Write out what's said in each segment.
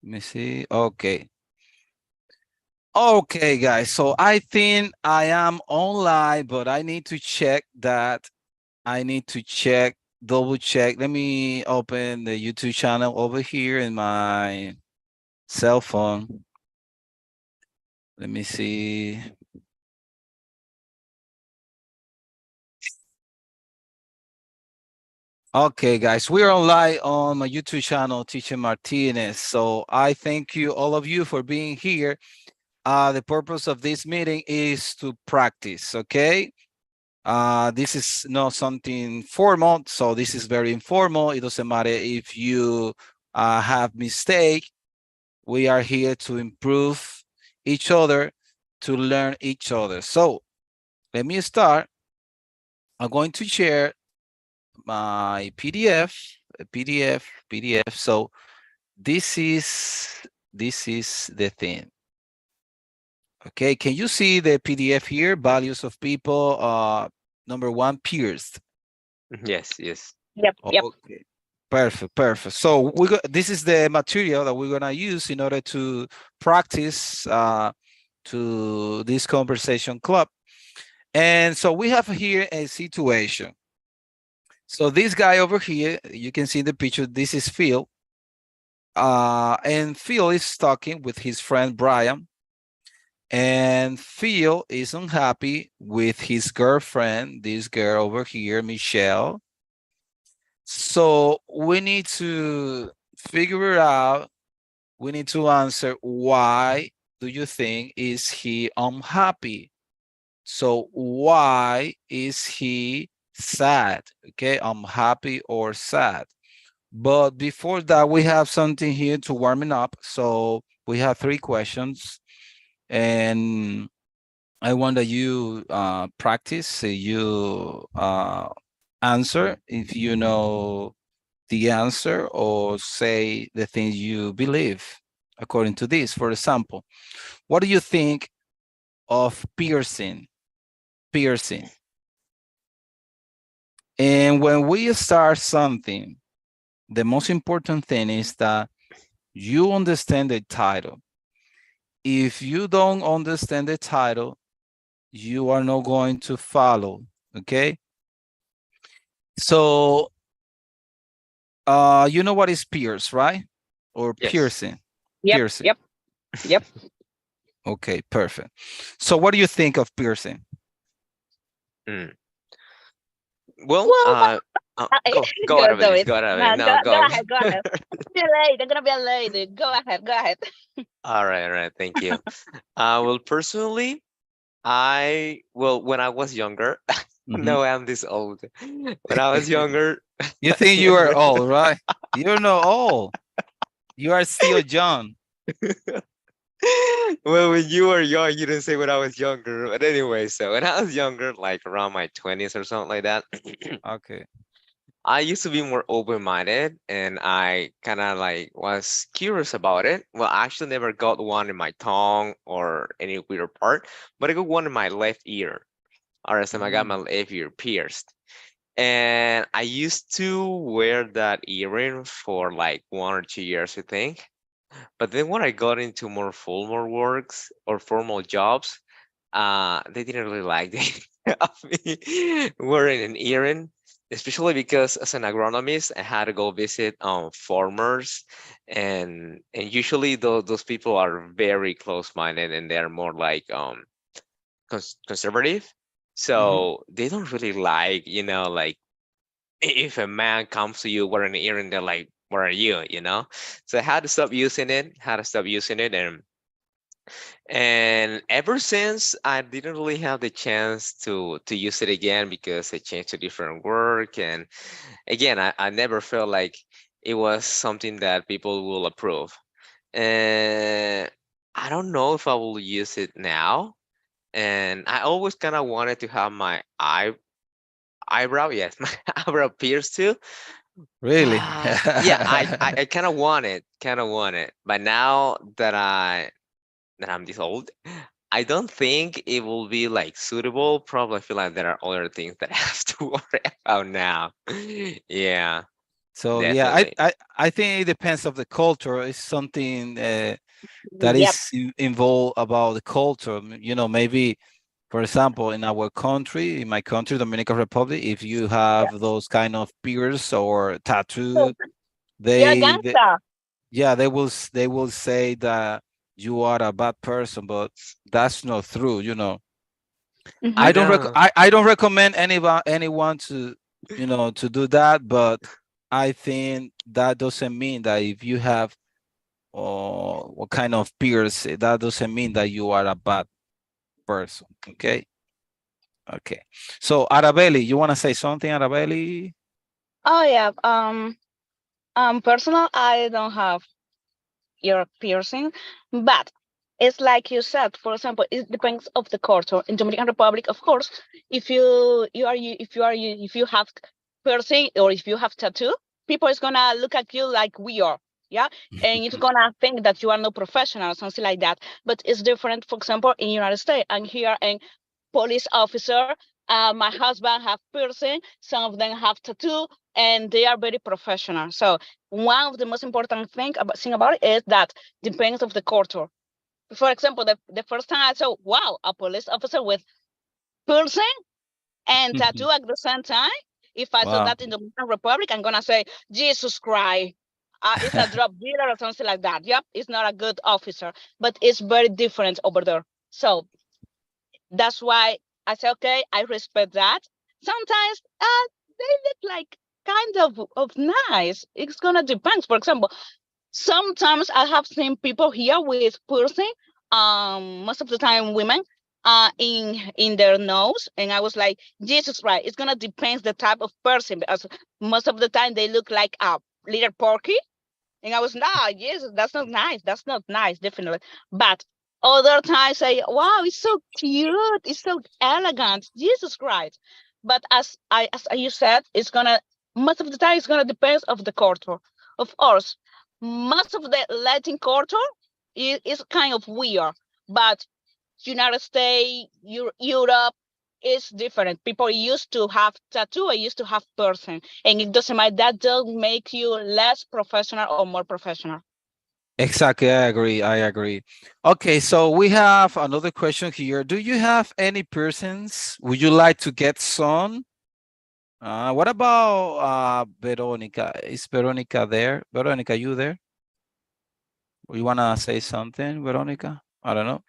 Let me see. Okay. Okay, guys. So I think I am online, but I need to check that. I need to check, double check. Let me open the YouTube channel over here in my cell phone. Let me see. Okay, guys, we're online on my YouTube channel, Teacher Martinez. So I thank you, all of you, for being here. The purpose of this meeting is to practice, okay? This is not something formal, so this is very informal. It doesn't matter if you have mistake. We are here to improve each other, to learn each other. So let me start. I'm going to share my PDF. So this is the thing. Okay, can you see the PDF here? Values of people. Number one, peers. Yes, yes. Yep, yep. Okay, perfect. So we got this is the material that we're gonna use in order to practice to this conversation club. And so we have here a situation. So this guy over here, you can see in the picture, this is Phil. And Phil is talking with his friend Brian. And Phil is unhappy with his girlfriend, this girl over here, Michelle. So we need to figure out, we need to answer why do you think is he unhappy? So why is he sad? Okay, unhappy or sad. But before that, we have something here to warming up. So we have three questions, and I want that you practice, you answer if you know the answer or say the things you believe according to this. For example, what do you think of piercing? Piercing. And when we start something, the most important thing is that you understand the title. If you don't understand the title, you are not going to follow. Okay. So you know what is pierce, right? Or Yes. piercing. Yep, Piercing. yep, yep. Okay, perfect. So what do you think of piercing? Mm. Well, Well, go go, out of go it. it. Go out of No, it. go, No, go go. ahead, go ahead. Be late. I'm gonna be late. Go ahead, go ahead. All right. Thank you. Well, personally, when I was younger, Mhm. no, I'm this old. When I was younger, You think you are old, right? You're not old. You are still young. well, when you were young, you didn't say when I was younger. But anyway, so when I was younger, like around my 20s or something like that, Okay. I used to be more open-minded and I kind of like was curious about it. Well, I actually never got one in my tongue or any weird part, but I got one in my left ear. Or as I got my Mm. left ear pierced. And I used to wear that earring for like 1 or 2 years, I think. But then when I got into more formal works or formal jobs, they didn't really like the of me wearing an earring, especially because as an agronomist, I had to go visit farmers, and usually those people are very close-minded and they're more like conservative, Mhm. so they don't really like like if a man comes to you wearing an earring, they're like, "What are you?" So I had to stop using it. Had to stop using it, and ever since I didn't really have the chance to use it again because I changed to different work, and again, I never felt like it was something that people will approve. And I don't know if I will use it now. And I always kind of wanted to have my eyebrow, yes, my eyebrow pierced too. Really? But yeah, I kind of want it. But now that I'm this old, I don't think it will be like suitable. Probably feel like there are other things that I have to worry about now. Yeah. So yeah, Definitely. I think it depends of the culture. It's something that Yep. is involved about the culture. You know, maybe for example, in our country, in my country, Dominican Republic, if you Yep. have those kind of pierce or So tattoo, you're a they gangster. yeah, they will say that you are a bad person, but that's not true. You know, I Mm-hmm. know. I don't recommend anyone to to do that, but I think that doesn't mean that if you have what kind of peers, that doesn't mean that you are a bad person. Okay. Okay. So Arabelli, you want to say something, Arabelli? Oh yeah. Personal, I don't have ear piercing, but it's like you said. For example, it depends of the culture. In Dominican Republic, of course, if you have piercing or if you have tattoo, people is gonna look at you like we are. Yeah, and it's gonna think that you are no professional, something like that. But it's different. For example, in United States, I'm here and police officer. My husband have piercing. Some of them have tattoo, and they are very professional. So one of the most important thing about it is that depends of the culture. For example, the first time I saw, wow, a police officer with piercing and tattoo at the same time. If I saw Wow. that in the Dominican Republic, I'm gonna say, Jesus Christ. It's a drug dealer or something like that. Yep, it's not a good officer, but it's very different over there. So that's why I say, okay, I respect that. Sometimes they look like kind of nice. It's gonna depend. For example, sometimes I have seen people here with piercing. Most of the time women. In their nose, and I was like, Jesus Christ, it's gonna depend the type of person because most of the time they look like a little porky, and I was, nah, yes, that's not nice. That's not nice, definitely. But other times say, wow, it's so cute. It's so elegant. Jesus Christ. But as you said, it's gonna most of the time it's gonna depend of the culture. Of course, most of the Latin culture is kind of weird, but United States, Europe is different. People used to have tattoo, I used to have person, and it doesn't matter. That doesn't make you less professional or more professional. Exactly, I agree. I agree. Okay, so we have another question here. Do you have any persons? Would you like to get some? What about Veronica? Is Veronica there? Veronica, you there? You wanna say something, Veronica? I don't know.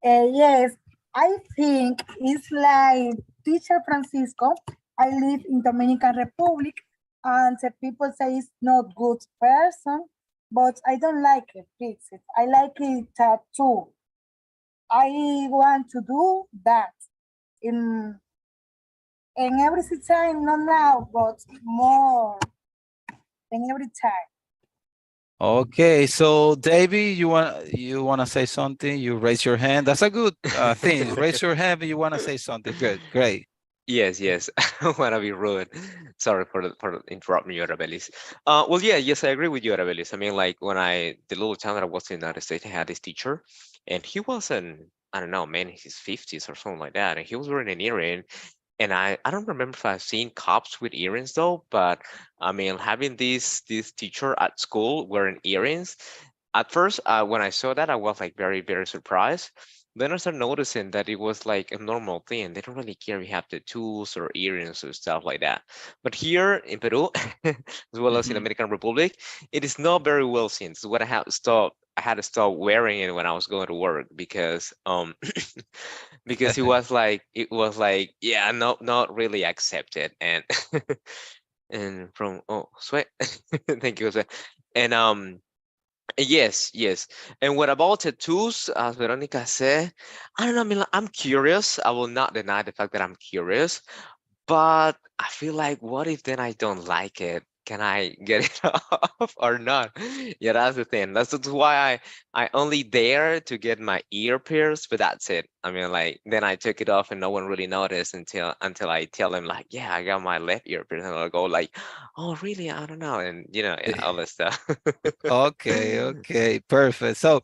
Yes, I think it's like teacher Francisco. I live in Dominican Republic, and the people say it's not good person, but I don't like it. Fix it. I like it tattoo. I want to do that in every time, not now, but more in every time. Okay, so Davey, you wanna say something? You raise your hand. That's a good thing. Raise your hand if you wanna say something. Good, great. Yes, yes. I don't want to be rude. Sorry for interrupting you, Arabelis. Well, yeah, yes, I agree with you, Arabelis. I mean, like the little time that I was in the United States, I had this teacher, and he wasn't, I don't know, man, in his 50s or something like that, and he was wearing an earring. And I don't remember if I've seen cops with earrings though, but I mean, having this teacher at school wearing earrings, at first, when I saw that, I was like very, very surprised. Then I started noticing that it was like a normal thing. They don't really care if you have tattoos or earrings or stuff like that. But here in Peru, as well as in Mhm. Dominican Republic, it is not very well seen. So what I had to stop wearing it when I was going to work because because it was like yeah, not really accepted. And from oh sweat, thank you, sweat. And yes, yes. And what about tattoos? As Veronica said, I don't know. I mean, like, I'm curious. I will not deny the fact that I'm curious, but I feel like, what if then I don't like it? Can I get it off or not? Yeah, that's the thing. That's why I only dare to get my ear pierced, but that's it. I mean, like then I took it off and no one really noticed until I tell them like, yeah, I got my left ear pierced, and they'll go like, oh, really? I don't know, and yeah, all that stuff. Okay, okay, perfect. So,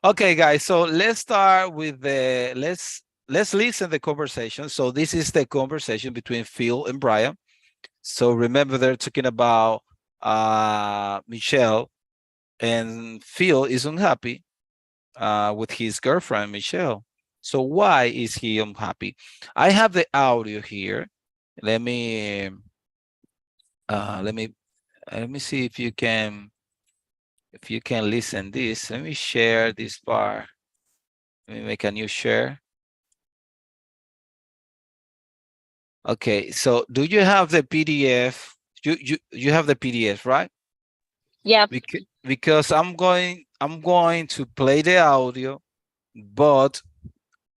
okay, guys. So let's start with let's listen the conversation. So this is the conversation between Phil and Brian. So remember, they're talking about Michelle, and Phil is unhappy with his girlfriend Michelle. So why is he unhappy? I have the audio here. Let me uh, let me let me see if you can listen this. Let me share this part. Let me make a new share. Okay, so do you have the PDF? You have the PDF, right? Yeah. Because I'm going to play the audio, but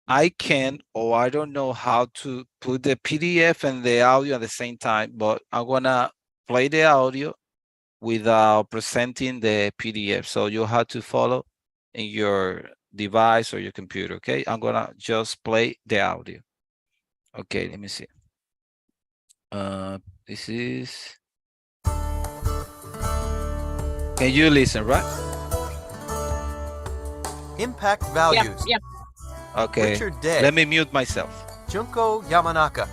I can, or I don't know how to put the PDF and the audio at the same time, but I'm gonna play the audio without presenting the PDF. So you have to follow in your device or your computer, okay? I'm gonna just play the audio. Okay, let me see. This is, can you listen, right? Impact Yep. values. Yep. Okay, Richard Day. let me mute myself. Junko Yamanaka.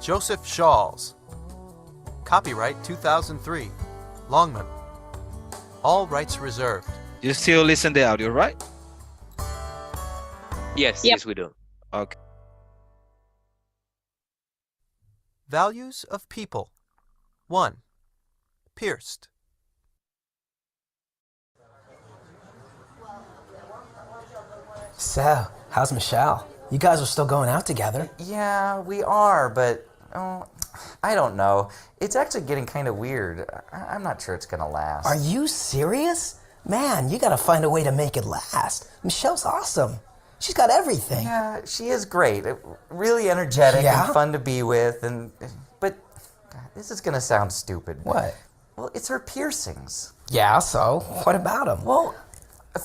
Joseph Shawls. Copyright 2003. Longman. All rights reserved. You still listen the audio, right? Yes, Yep. yes, we do. Okay. Values of people. 1. Pierced. So, how's Michelle? You guys are still going out together. Yeah, we are, but I don't know. It's actually getting kind of weird. I'm not sure it's gonna last. Are you serious? Man, you gotta find a way to make it last. Michelle's awesome. She's got everything. Yeah, she is great. Really energetic Yeah? and fun to be with, but God, this is gonna sound stupid. What? Well, it's her piercings. Yeah, so what about them? Well,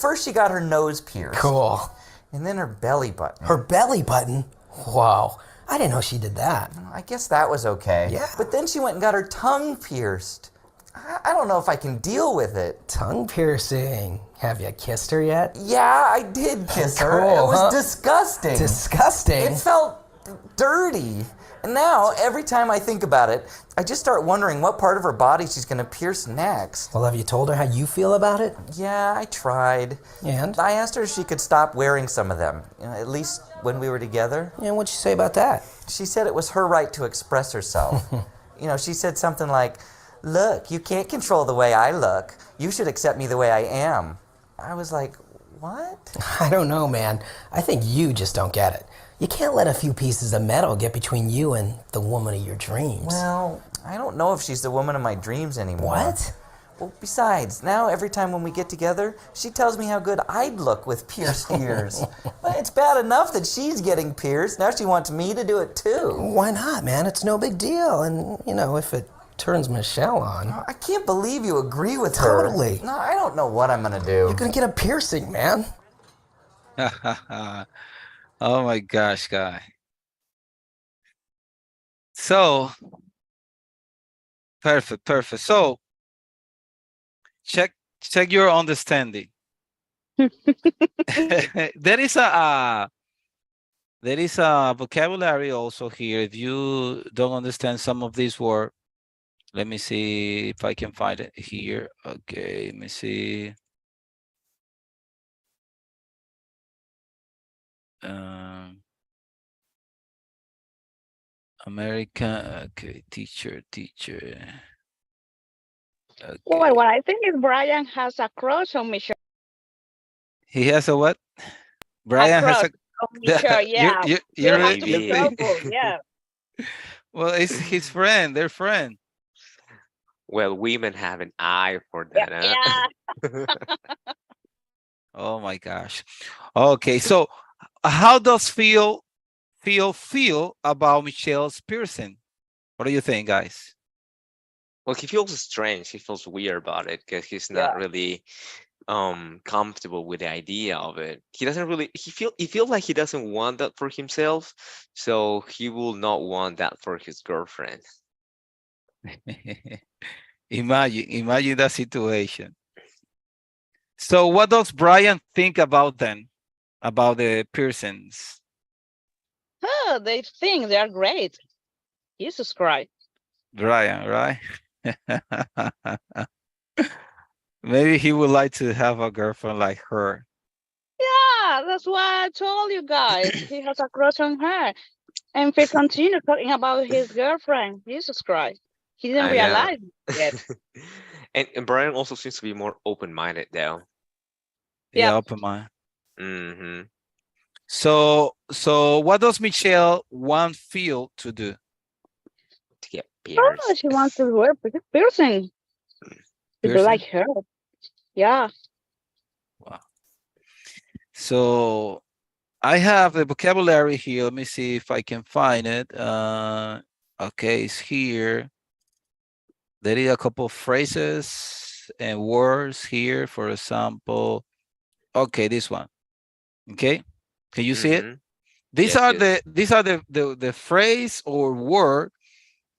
first she got her nose pierced. Cool. And then her belly button. Her belly button? Whoa. I didn't know she did that. I guess that was okay. Yeah. But then she went and got her tongue pierced. I don't know if I can deal with it. Tongue piercing. Have you kissed her yet? Yeah, I did kiss her. Cool, It was huh? disgusting. Disgusting. It felt dirty. And now, every time I think about it, I just start wondering what part of her body she's going to pierce next. Well, have you told her how you feel about it? Yeah, I tried. And? I asked her if she could stop wearing some of them, at least when we were together. And what'd you say about that? She said it was her right to express herself. She said something like, "Look, you can't control the way I look. You should accept me the way I am." I was like, what? I don't know, man. I think you just don't get it. You can't let a few pieces of metal get between you and the woman of your dreams. Well, I don't know if she's the woman of my dreams anymore. What? Well, besides, now every time when we get together, she tells me how good I'd look with pierced ears. Well, it's bad enough that she's getting pierced. Now she wants me to do it too. Why not, man? It's no big deal. And, if it turns Michelle on. I can't believe you agree with her. Totally. No, I don't know what I'm going to do. You're going to get a piercing, man. Oh my gosh, guy. So perfect. So check your understanding. There is a vocabulary also here. If you don't understand some of these words, let me see if I can find it here. Okay, let me see. American, okay, teacher. Okay. Well, what I think is Brian has a crush on Michelle. He has a what? Brian has crush on Michelle, yeah. You You have to be Maybe. careful, yeah. Well, it's his friend. They're friend. Well, women have an eye for Yeah, that. Huh? yeah. Oh my gosh. Okay, so how does feel about Michelle's piercing? What do you think, guys? Well, he feels strange. He feels weird about it because he's not really comfortable with the idea of it. He doesn't really he feels like he doesn't want that for himself, so he will not want that for his girlfriend. Imagine that situation. So what does Brian think about then? About the piercings? Oh, they think they are great. Jesus Christ. Brian, right? Maybe he would like to have a girlfriend like her. Yeah, that's why I told you guys. He has a crush on her. And if he continues talking about his girlfriend, Jesus Christ, he didn't I know. realize it yet. And Brian also seems to be more open-minded though. Yeah, Yep. open mind. Mm-hmm. So what does Michelle want Phil to do? To get Oh, pierced. she wants to wear piercing to be like Piercing? her. Yeah. Wow. So I have the vocabulary here. Let me see if I can find it. Okay, it's here. There is a couple of phrases and words here. For example, okay, this one. Okay, can you see it? Mm-hmm. These Yes, are yes. the phrase or word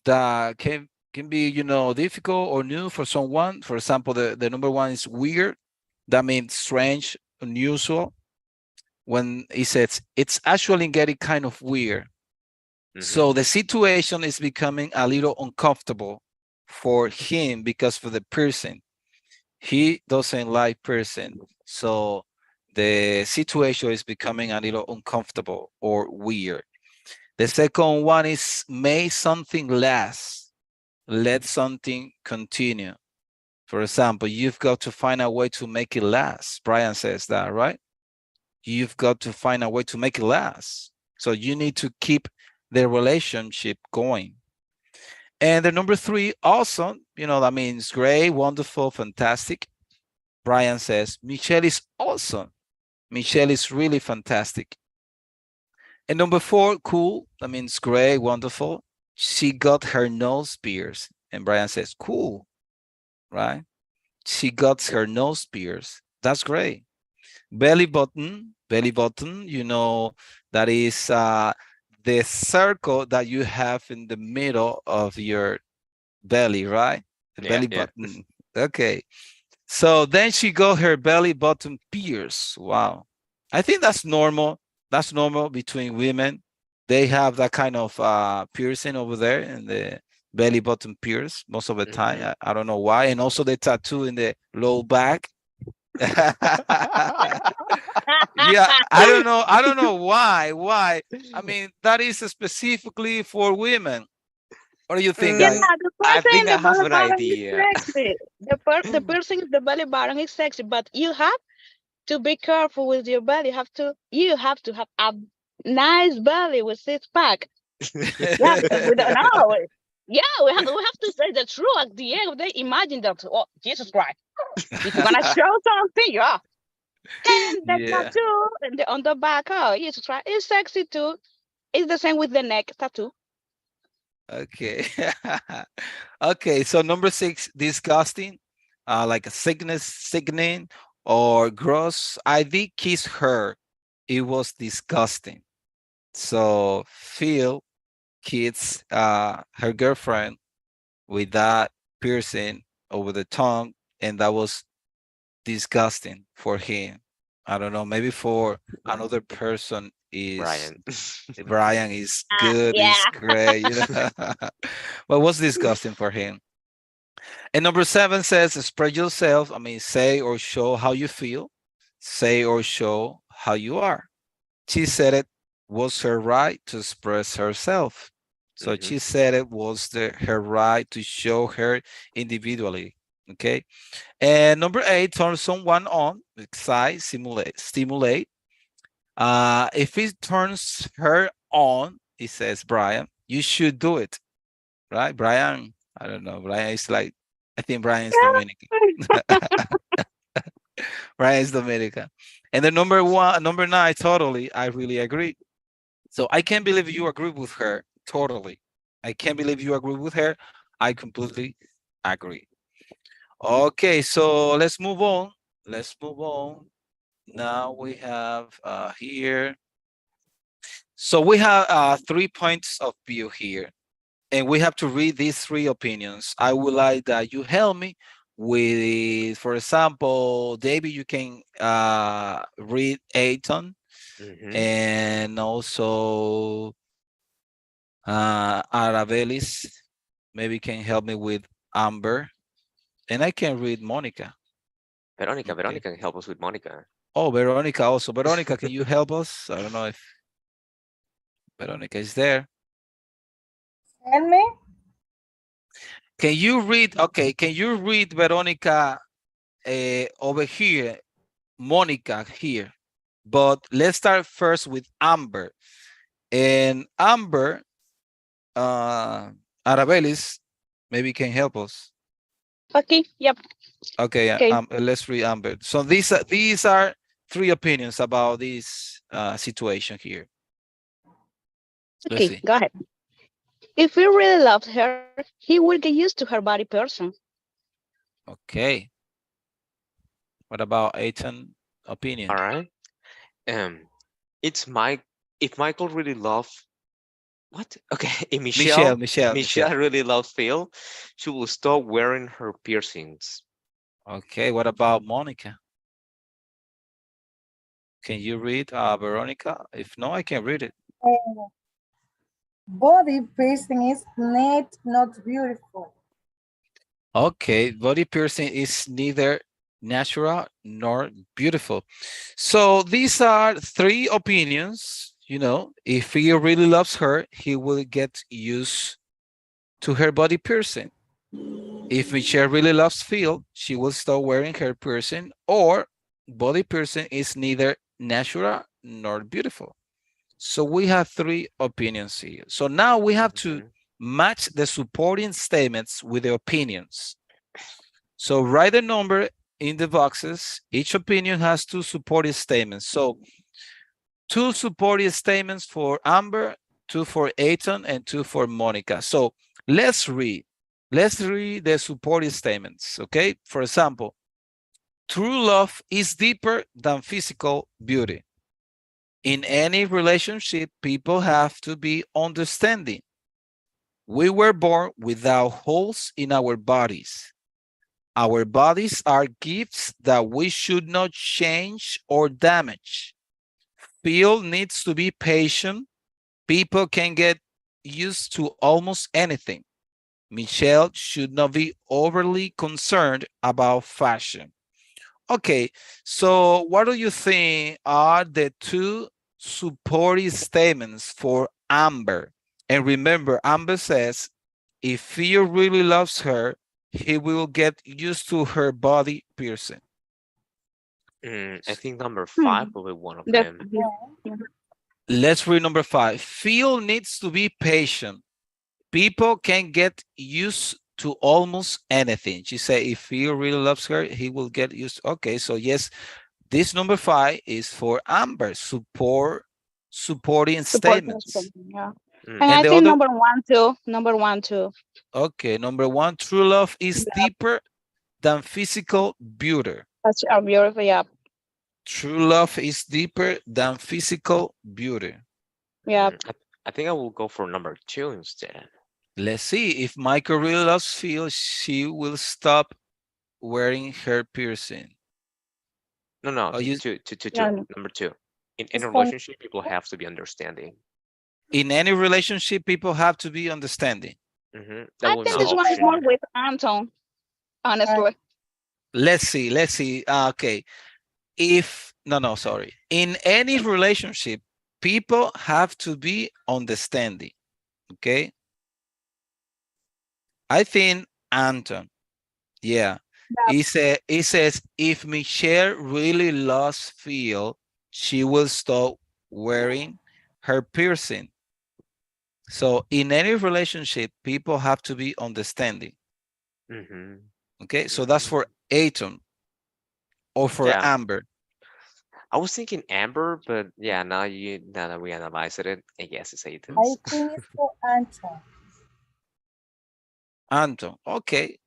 that can be difficult or new for someone. For example, the number one is weird. That means strange, unusual. When he says it's actually getting kind of weird. Mm-hmm. So the situation is becoming a little uncomfortable for him because for the person. He doesn't like person. So the situation is becoming a little uncomfortable or weird. The second one is make something last. Let something continue. For example, you've got to find a way to make it last. Brian says that, right? You've got to find a way to make it last. So you need to keep the relationship going. And the number three, awesome. That means great, wonderful, fantastic. Brian says, Michelle is awesome. Michelle is really fantastic. And number four, cool. That means great, wonderful. She got her nose pierced. And Brian says, cool, right? She got her nose pierced. That's great. Belly button, that is the circle that you have in the middle of your belly, right? The Yeah, belly yeah. button. Okay. So then she got her belly button pierced. Wow. I think that's normal. That's normal between women. They have that kind of piercing over there in the belly button pierce most of the time. Mm-hmm. I don't know why. And also the tattoo in the low back. Yeah, I don't know. I don't know why. Why? I mean, that is specifically for women. What do you think, Yeah, Mm, guys? the I person in think I the have belly an button is idea. sexy. The person in the belly button is sexy, but you have to be careful with your belly. You have to have a nice belly with six pack. Yeah, because we don't know. Yeah, we have to say the truth at the end. They imagine that. Oh, Jesus Christ! If you're gonna show something, yeah. And the Yeah. tattoo and on the back, oh, Jesus Christ, it's sexy too. It's the same with the neck tattoo. Okay. Okay. So number six, disgusting, like a sickness, sickening, or gross. I did kiss her. It was disgusting. So Phil kissed her girlfriend with that piercing over the tongue, and that was disgusting for him. I don't know. Maybe for another person is Brian. Brian is good, is Yeah. great. But what's disgusting for him? And number seven says, spread yourself. I mean, say or show how you feel. Say or show how you are. She said it was her right to express herself. So Mm-hmm. she said it was her right to show her individually. Okay. And number eight, turn someone on, excite, stimulate. If it turns her on, he says, Brian, you should do it. Right? Brian, I don't know. Brian is like, I think Brian is Dominican. Brian is Dominican. And the number nine, totally, I really agree. So I can't believe you agree with her. Totally. I can't believe you agree with her. I completely agree. Okay, so let's move on. Let's move on. Now we have here. So we have 3 points of view here, and we have to read these three opinions. I would like that you help me with, for example, David, you can read Aiton, Mm-hmm. and also Arabelis. maybe can help me with Amber, and I can read Monica. Veronica, Okay. Veronica can help us with Monica. Oh, Veronica also. Veronica, can you help us? I don't know if Veronica is there. Tell me. Can you read? Okay, can you read Veronica over here, Monica here? But let's start first with Amber. And Amber, Arabelis, maybe can help us. Okay. Yep. Okay, Okay. let's read Amber. So these are three opinions about this situation here. Let's Okay. see. Go ahead. If he really loves her, he will get used to her body person. Okay. What about Ethan All opinion? right. Um, it's Mike. If Michael really loves what? Okay. If Michelle, Michelle, Michelle, Michelle. Michelle really loves Phil, she will stop wearing her piercings. Okay, what about Monica? Can you read Veronica? If no, I can read it. Uh, body piercing is neat, not beautiful. Okay, body piercing is neither natural nor beautiful. So these are three opinions. You know, if he really loves her, he will get used to her body piercing. If Michelle really loves Phil, she will start wearing her piercing, or body piercing is neither natural nor beautiful. So we have three opinions here. So now we have to Mhm. match the supporting statements with the opinions. So write a number in the boxes. Each opinion has two supporting statements. So two supporting statements for Amber, two for Aiton, and two for Monica. So let's read. Let's read the supporting statements, okay? For example, true love is deeper than physical beauty. In any relationship, people have to be understanding. We were born without holes in our bodies. Our bodies are gifts that we should not change or damage. Phil needs to be patient. People can get used to almost anything. Michelle should not be overly concerned about fashion. Okay, so what do you think are the two supportive statements for Amber? And remember, Amber says, if Theo really loves her, he will get used to her body piercing. I think number Hmm. 5 will be one of That's, them. yeah. Yeah. Let's read number 5. Phil needs to be patient. People can get used to almost anything. She said, if Phil really loves her, he will get used. Okay, so yes, this number 5 is for Amber, supporting Support statements. system. Yeah. And Mm, And I the think other, number one too. Number one too. okay, number 1, true love is Yeah. deeper than physical beauty. That's our beautiful. Yeah. True love is deeper than physical beauty. Yeah. I think I will go for number 2 instead. Let's see. If Michael really loves Phil, she will stop wearing her piercing. No, no, Oh, you, Yeah. Number 2. In It's any for relationship, people have to be understanding. in any relationship, people have to be understanding. That I will think not this one is more option. with Anton. right. Honestly. Let's see. Let's see. Okay. If, no, no, sorry. In any relationship, people have to be understanding. Okay. I think Anton, yeah. Yeah. It says, if Michelle really loves Phil, she will stop wearing her piercing. So in any relationship, people have to be understanding. hmm Okay, so that's hmm for Aton or for Yeah, Amber. I was thinking Amber, but yeah, now that we analyze it, I guess it's I Ethan's. think it's for Anton. Anton. Okay,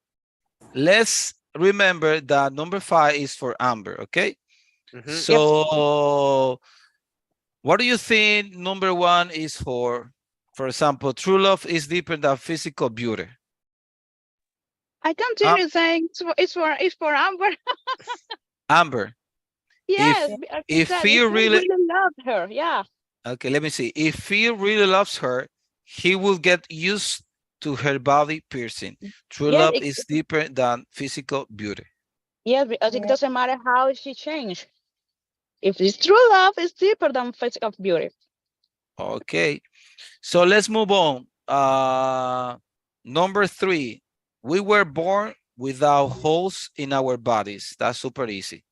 let's remember that number 5 is for Amber. Okay, Yep. so what do you think number 1 is for? For example, true love is deeper than physical beauty. I Um, continue saying it's for Amber. Amber, Yes, if as I if said, if Phil he really, really loved her, yeah. okay, let me see. If Phil really loves her, he will get used to her body piercing. True Yes, love is deeper than physical beauty. yes, because it Yeah. doesn't matter how she changed. If it's true love, it's deeper than physical beauty. Okay, so let's move on. Number 3, we were born without holes in our bodies. That's super easy.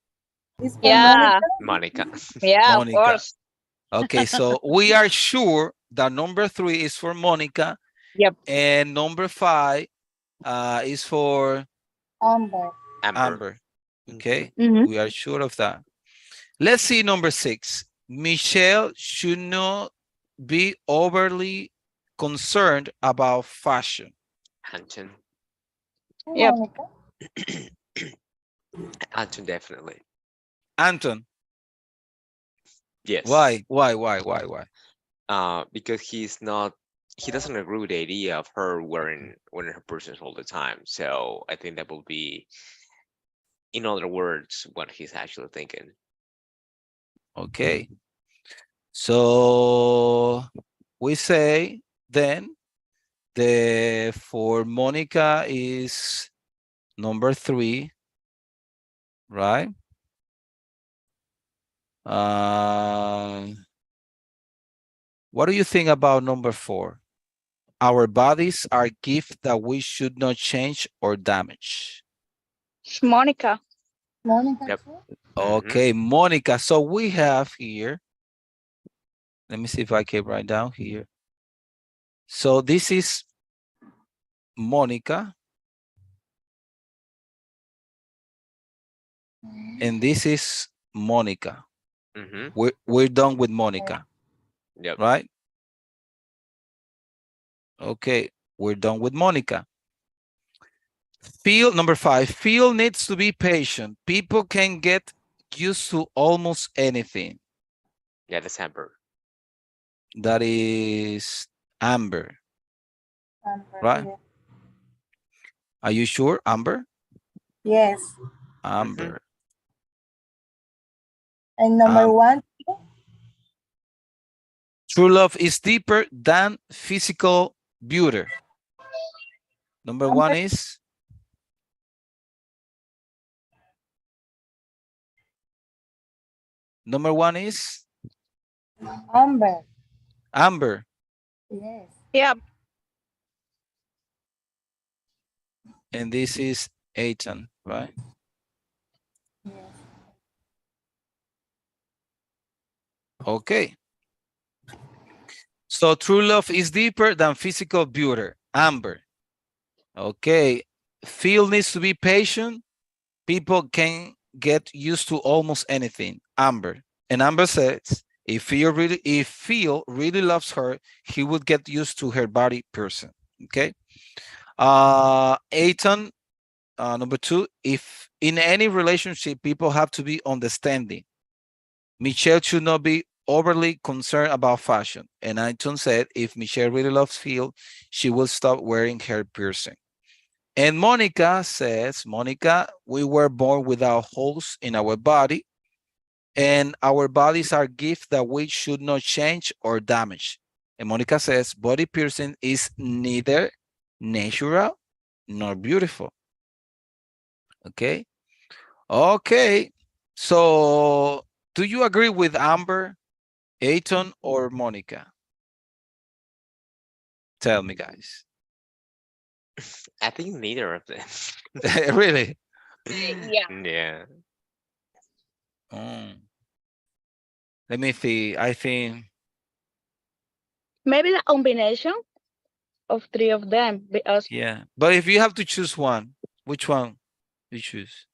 It's for Yeah, Monica. Monica. yeah, of Monica. course. Okay, so we are sure that number 3 is for Monica, Yep. and number 5 is for Amber. Amber. Amber. Okay, Mm-hmm. we are sure of that. Let's see number 6. Michelle should not be overly concerned about fashion. Anton. Yep. Monica. Anton, definitely. Anton, Yes. why? Because he doesn't agree with the idea of her wearing her purses all the time. So I think that will be, in other words, what he's actually thinking. Okay, so we say then the for Monica is number 3, right? What do you think about number 4? Our bodies are gifts that we should not change or damage. It's Monica. Monica Yep. too. Okay, Monica. So we have here, let me see if I can write down here. So this is Monica, and this is Monica. Mm-hmm. We're done with Monica, Yep. right? Okay, we're done with Monica. Phil, number 5, Phil needs to be patient. People can get used to almost anything. Yeah, that's Amber. That is Amber, Amber. right? Yeah. Are you sure, Amber? Yes. Amber. And number 1. True love is deeper than physical beauty. Number 1 Amber. is Amber. Amber, Yes. Yep. and this is Aiton, right? Yes. Okay. So true love is deeper than physical beauty. Amber. Okay. Phil needs to be patient. People can get used to almost anything. Amber. And Amber says, if Phil really loves her, he would get used to her body person. Okay. Aiton, number 2, if in any relationship, people have to be understanding. Michelle should not be overly concerned about fashion. And Aiton said, if Michelle really loves Phil, she will stop wearing her piercing. And Monica says, Monica, we were born without holes in our body, and our bodies are gifts that we should not change or damage. And Monica says, body piercing is neither natural nor beautiful. Okay. Okay. So do you agree with Amber, Aiton, or Monica? Tell me, guys. I think neither of them. Really? Yeah. Yeah. Mm. Let me see. I think, Maybe the combination of 3 of them because yeah. But if you have to choose one, which one you choose?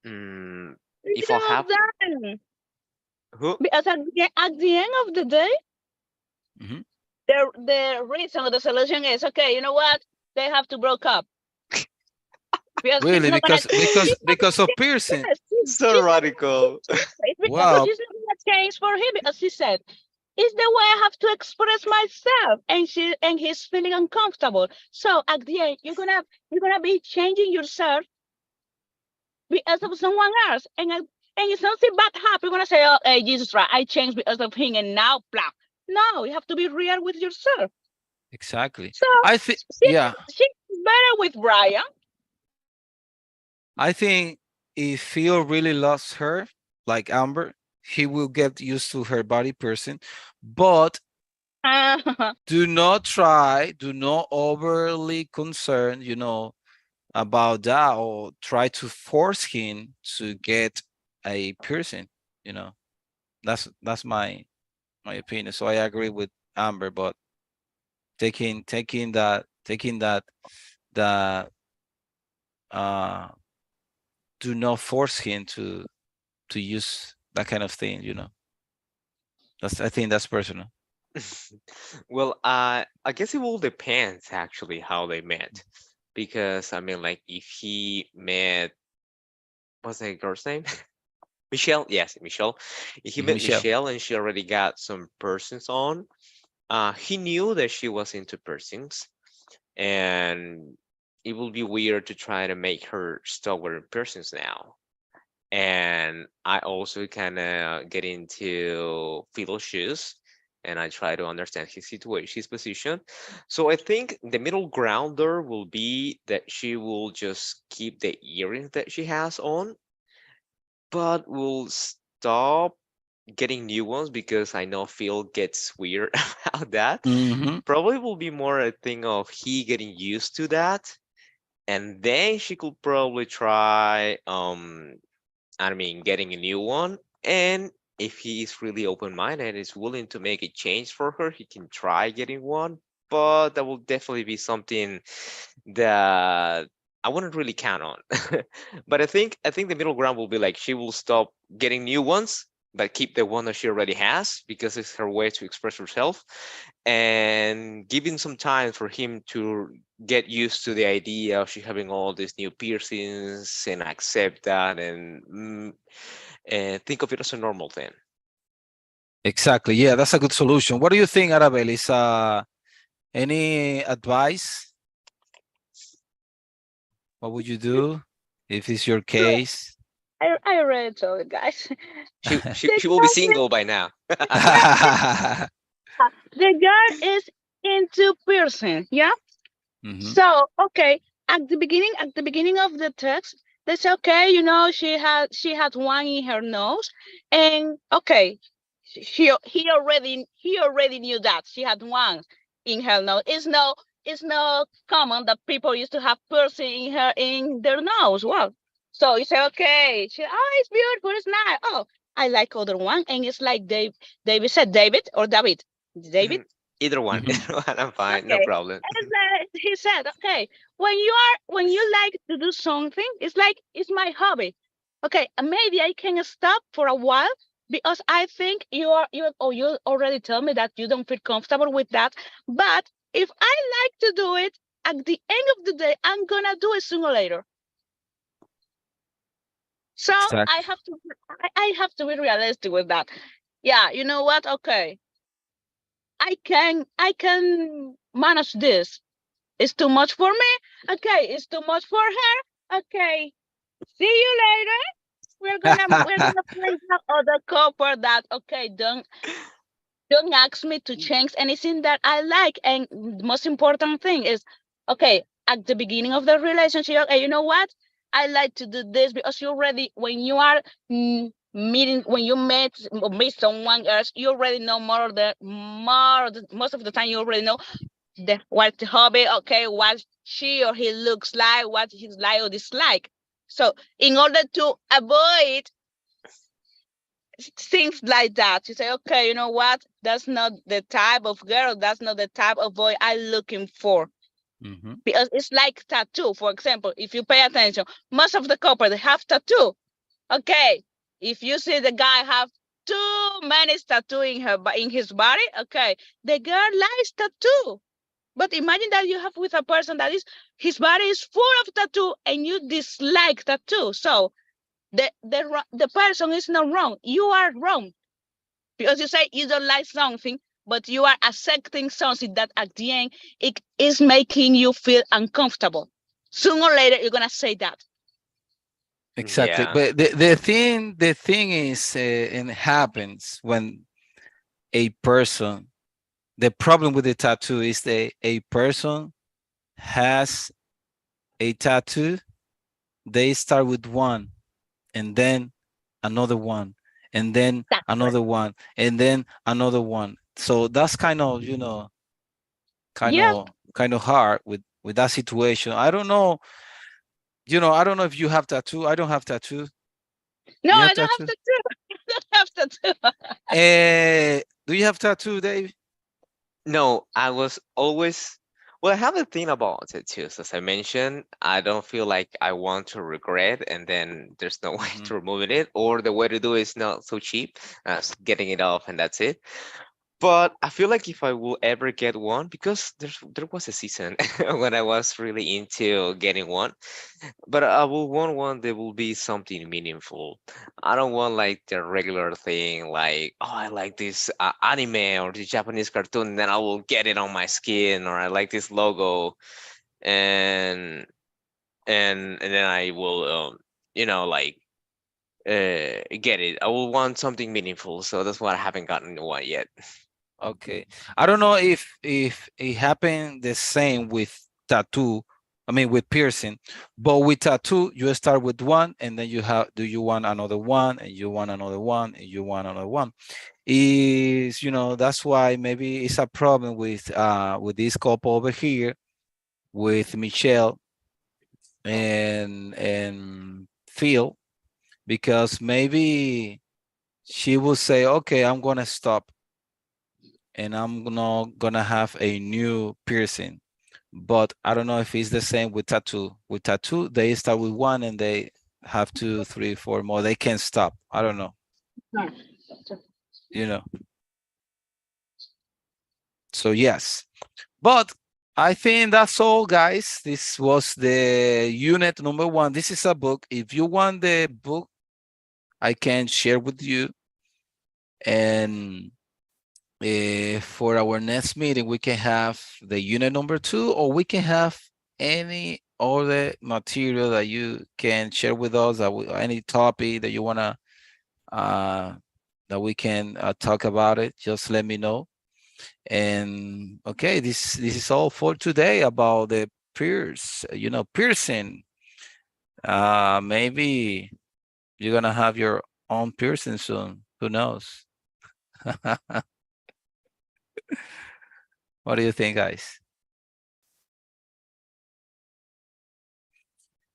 Mm, 3 if I'll of have them. who? Because at the end of the day, Mhm. the reason or the solution is okay. You know what? They have to break up because she's Really? not gonna. Because of piercing? Yes, So she's not radical. because Wow. she's not gonna change for him because she said it's the way I have to express myself, and he's feeling uncomfortable. So at the end, you're gonna be changing yourself because of someone else, and if something bad happens, you're gonna say, "Oh, hey, Jesus, right? I changed because of him, and now blah." No, you have to be real with yourself. Exactly. So I think, she yeah, she's better with Brian. I think if Phil really loves her, like Amber, he will get used to her body person. But do not overly concern, about that or try to force him to get a piercing, you know. That's my opinion. So I agree with Amber, but taking that that uh do not force him to use that kind of thing, I think that's personal. Well, I guess it will depend actually how they met, because I mean, like if he met, what's that girl's name? Michelle. Yes, Michelle. If he met Michelle. Michelle and she already got some persons on, he knew that she was into persons, and it will be weird to try to make her stop wearing persons now. And I also kind of get into Fiddle's shoes, and I try to understand his situation, his position. So I think the middle ground there will be that she will just keep the earrings that she has on, but will stop getting new ones because I know Phil gets weird about that. Hmm. Probably will be more a thing of he getting used to that, and then she could probably try I mean, getting a new one. And if he is really open minded and is willing to make a change for her, he can try getting one. But that will definitely be something that I wouldn't really count on. But I think the middle ground will be like she will stop getting new ones, but keep the one that she already has because it's her way to express herself, and giving some time for him to get used to the idea of she having all these new piercings and accept that, and think of it as a normal thing. Exactly. Yeah, that's a good solution. What do you think, Arabelle? Is any advice? What would you do if it's your So case? I already told you guys. She she, The she will be girl single by now. yeah, the girl is into piercing. Yeah. Hmm. So okay, at the beginning of the text, they say okay, she had one in her nose, and okay, he already knew that she had one in her nose. It's no common that people used to have piercing in their nose. Well, so you say okay, it's beautiful, it's nice. Oh, I like other one, and it's like David said, David or David, David. Either one, Hmm. either one, I'm fine, no Okay. problem. It's like he said, okay, when you like to do something, it's like it's my hobby. Okay, and maybe I can stop for a while because I think you already tell me that you don't feel comfortable with that. But if I like to do it, at the end of the day, I'm gonna do it sooner or later. So I Exactly. have to I have to be realistic with that. Yeah, you know what? Okay, I can manage this. It's too much for me. Okay, it's too much for her. Okay, see you later. We're gonna find out other couple that okay, don't ask me to change anything that I like. And the most important thing is okay, at the beginning of the relationship, okay, you know what? I like to do this because you already when you are meeting when you meet someone else, you already know most of the time you already know what the hobby, okay, what she or he looks like, what he's like or dislike. So in order to avoid things like that, you say, okay, you know what? That's not the type of girl, that's not the type of boy I'm looking for. Hmm. Because it's like tattoo. For example, if you pay attention, most of the couples they have tattoo. Okay. If you see the guy have too many tattoo in his body, okay, the girl likes tattoo. But imagine that you have with a person that is his body is full of tattoo and you dislike tattoo. So the person is not wrong. You are wrong because you say you don't like something, but you are accepting something that at the end it is making you feel uncomfortable. Sooner or later, you're gonna say that. Exactly. Yeah. But the thing is, and it happens when a person the problem with the tattoo is that a person has a tattoo, they start with one and then another one and then That's right. another one and then another one. So that's kind of, kind Yeah. of kind of hard with that situation. I don't know, I don't know if you have tattoo. I don't have tattoo. No, You have I don't tattoo? have to do. I don't have to do. Do you have tattoo, Dave? No, I was always well, I have a thing about tattoos. As I mentioned, I don't feel like I want to regret, and then there's no way Mhm. to remove it, or the way to do it is not so cheap as getting it off, and that's it. But I feel like if I will ever get one, because there was a season when I was really into getting one, but I will want one that will be something meaningful. I don't want like the regular thing, like, oh, I like this anime or this Japanese cartoon, and then I will get it on my skin, or I like this logo, and and then I will, like get it. I will want something meaningful, so that's why I haven't gotten one yet. Okay. I don't know if it happened the same with tattoo. I mean with piercing, but with tattoo, you start with one and then you want another one and you want another one and you want another one. Is that's why maybe it's a problem with this couple over here with Michelle and Phil, because maybe she will say, okay, I'm gonna stop and I'm not gonna have a new piercing. But I don't know if it's the same with tattoo. With tattoo, they start with one and they have two, three, four more. They can't stop. I don't know. No. You know. So yes. But I think that's all, guys. This was the unit number 1. This is a book. If you want the book, I can share with you. And for our next meeting, we can have the unit number 2, or we can have any other material that you can share with us, any topic that you wanna that we can talk about it. Just let me know. And okay, this is all for today about the piercing. Maybe you're gonna have your own piercing soon. Who knows? What do you think, guys?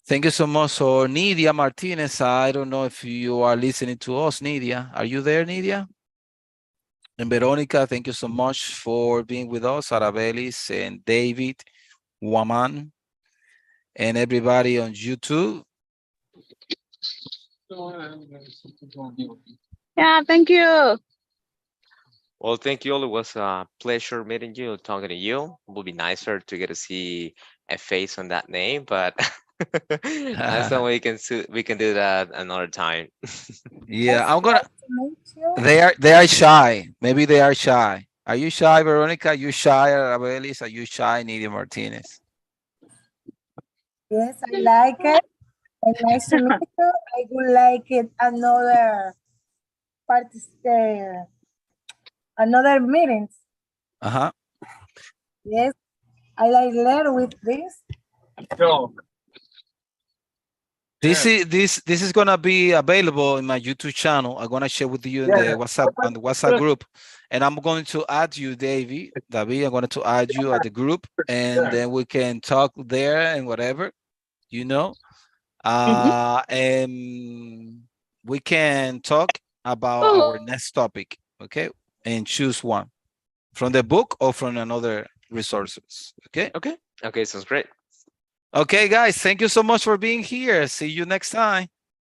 Thank you so much for Nidia Martinez. I don't know if you are listening to us, Nidia. Are you there, Nidia? And Veronica, thank you so much for being with us. Arabelis and David, Waman, and everybody on YouTube. Yeah, thank you. Well, thank you all. It was a pleasure meeting you, talking to you. It would be nicer to get to see a face on that name, but that's not we can do that another time. Yeah, It's I'm gonna. nice to meet you. They are shy. Maybe they are shy. Are you shy, Veronica? Are you shy, Arabelis? Are you shy, Nidia Martinez? Yes, I like it. And nice to meet you. I would like it another meetings. Uh-huh. Yes, I like learn with this. This is gonna be available in my YouTube channel. I'm gonna share with you in the WhatsApp group, and I'm going to add you, David. David, I'm going to add you at the group, and then we can talk there and whatever, you know. Mhm. And we can talk about our next topic, okay? And choose one from the book or from another resources, okay? Okay. Okay, sounds great. Okay, guys, thank you so much for being here. See you next time.